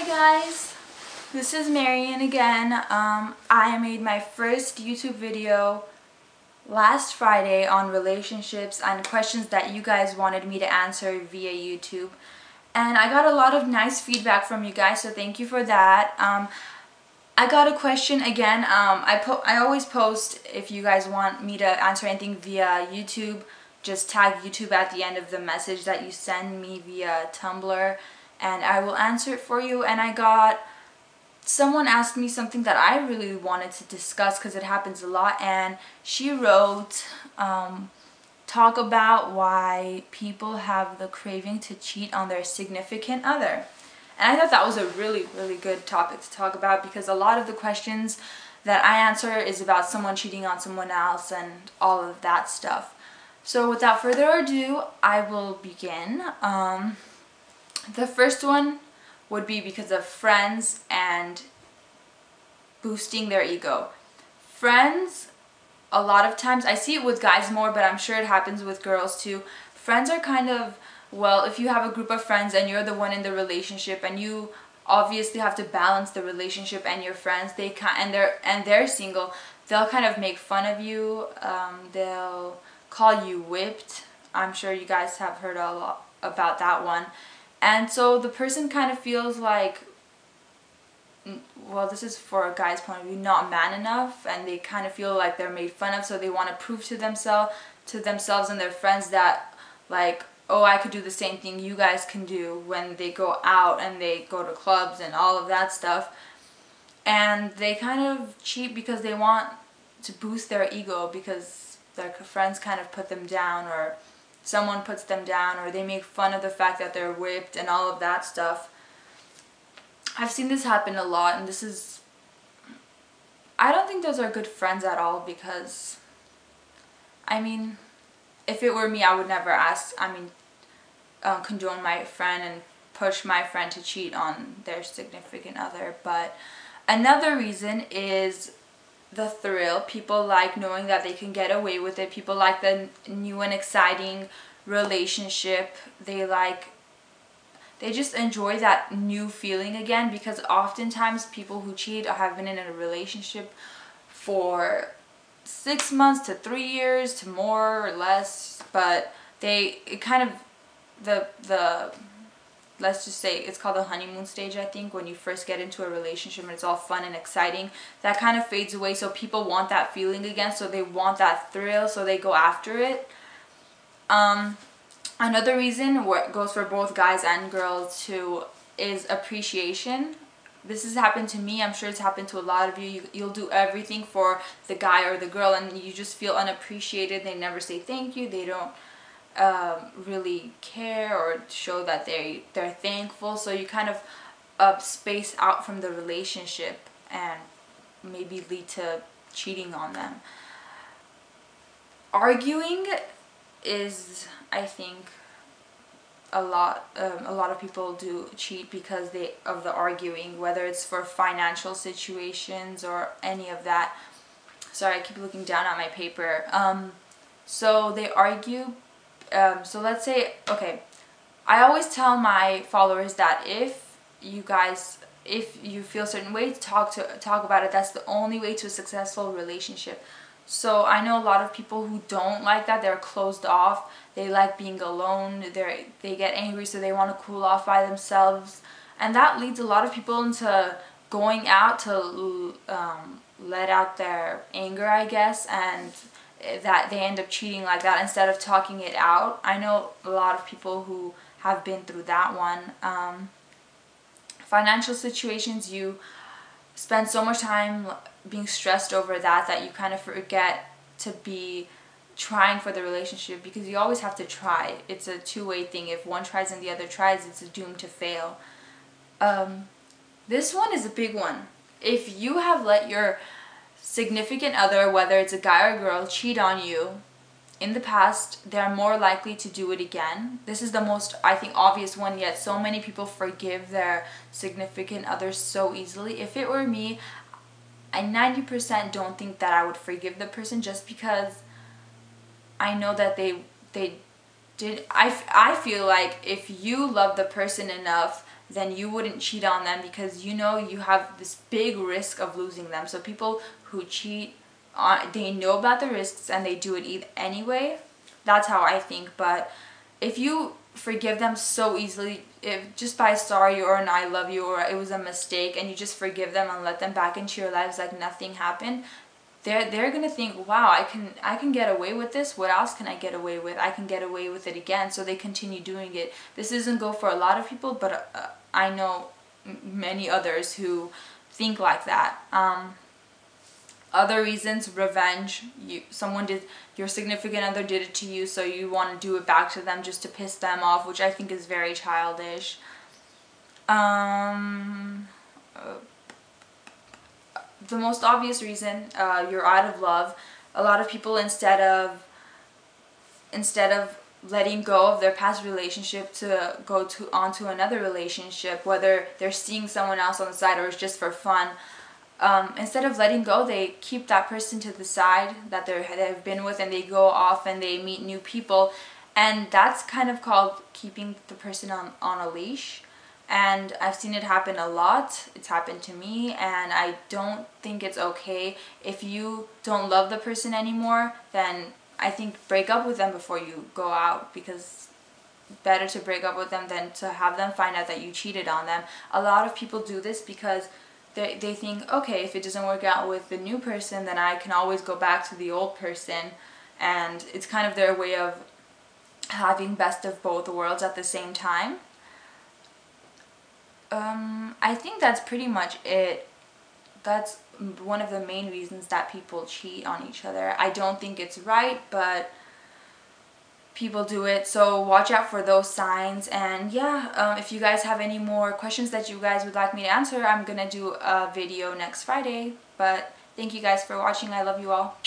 guys, this is Marian again. I made my first YouTube video last Friday on relationships and questions that you guys wanted me to answer via YouTube, and I got a lot of nice feedback from you guys, so thank you for that. I got a question again. I always post, if you guys want me to answer anything via YouTube, just tag YouTube at the end of the message that you send me via Tumblr, and I will answer it for you. And I got someone asked me something that I really wanted to discuss because it happens a lot, and she wrote talk about why people have the craving to cheat on their significant other. And I thought that was a really good topic to talk about, because a lot of the questions that I answer is about someone cheating on someone else and all of that stuff. So without further ado, I will begin. The first one would be because of friends and boosting their ego. Friends, a lot of times, I see it with guys more, but I'm sure it happens with girls too. Friends are kind of, well, if you have a group of friends and you're the one in the relationship, and you obviously have to balance the relationship and your friends, they're single, they'll kind of make fun of you. They'll call you whipped. I'm sure you guys have heard a lot about that one. And so the person kind of feels like, well, this is for a guy's point of view, not man enough, and they kind of feel like they're made fun of, so they want to prove to themselves and their friends that, like, oh, I could do the same thing you guys can do, when they go out and they go to clubs and all of that stuff. And they kind of cheat because they want to boost their ego, because their friends kind of put them down, or someone puts them down, or they make fun of the fact that they're whipped and all of that stuff. I've seen this happen a lot, and I don't think those are good friends at all, because, I mean, if it were me, I would never condone my friend and push my friend to cheat on their significant other. But another reason is the thrill. People like knowing that they can get away with it. People like the new and exciting relationship. They just enjoy that new feeling again, because oftentimes people who cheat have been in a relationship for 6 months to 3 years to more or less, but let's just say it's called the honeymoon stage, I think, when you first get into a relationship and it's all fun and exciting. That kind of fades away, so people want that feeling again, so they want that thrill, so they go after it. Another reason, what goes for both guys and girls too, is appreciation. This has happened to me. I'm sure it's happened to a lot of you. You'll do everything for the guy or the girl, and you just feel unappreciated. They never say thank you. They don't really care or show that they're thankful. So you kind of space out from the relationship and maybe lead to cheating on them. Arguing is, I think, a lot of people do cheat because of the arguing, whether it's for financial situations or any of that. Sorry, I keep looking down at my paper. So they argue. So let's say, okay, I always tell my followers that if you feel a certain way, talk about it. That's the only way to a successful relationship. So I know a lot of people who don't like that. They're closed off. They like being alone. They get angry, so they want to cool off by themselves. And that leads a lot of people into going out to let out their anger, I guess, and that they end up cheating like that instead of talking it out. I know a lot of people who have been through that one. Financial situations, you spend so much time being stressed over that you kind of forget to be trying for the relationship, because you always have to try. It's a two-way thing. If one tries and the other tries, it's doomed to fail. This one is a big one. If you have let your significant other, whether it's a guy or girl, cheat on you in the past, they're more likely to do it again. This is the most, I think, obvious one, yet so many people forgive their significant others so easily. If it were me, I 90% don't think that I would forgive the person, just because I know that they did. I feel like if you love the person enough then you wouldn't cheat on them, because you know you have this big risk of losing them. So people who cheat, they know about the risks and they do it anyway. That's how I think. But if you forgive them so easily, if just by sorry or an I love you or it was a mistake, and you just forgive them and let them back into your lives like nothing happened, they're gonna think, wow, I can get away with this. What else can I get away with? I can get away with it again. So they continue doing it. This doesn't go for a lot of people, but I know many others who think like that. Other reasons: revenge. Your significant other did it to you, so you want to do it back to them just to piss them off, which I think is very childish. The most obvious reason, you're out of love. A lot of people, instead of letting go of their past relationship to go onto another relationship, whether they're seeing someone else on the side or it's just for fun, instead of letting go, they keep that person to the side that they've been with, and they go off and they meet new people, and that's kind of called keeping the person on a leash. And I've seen it happen a lot. It's happened to me, and I don't think it's okay. If you don't love the person anymore, then I think break up with them before you go out, because better to break up with them than to have them find out that you cheated on them. A lot of people do this because they think, okay, if it doesn't work out with the new person, then I can always go back to the old person. And it's kind of their way of having best of both worlds at the same time. I think that's pretty much it. That's one of the main reasons that people cheat on each other. I don't think it's right, but people do it, so watch out for those signs. And yeah, if you guys have any more questions that you guys would like me to answer, I'm gonna do a video next Friday. But thank you guys for watching. I love you all.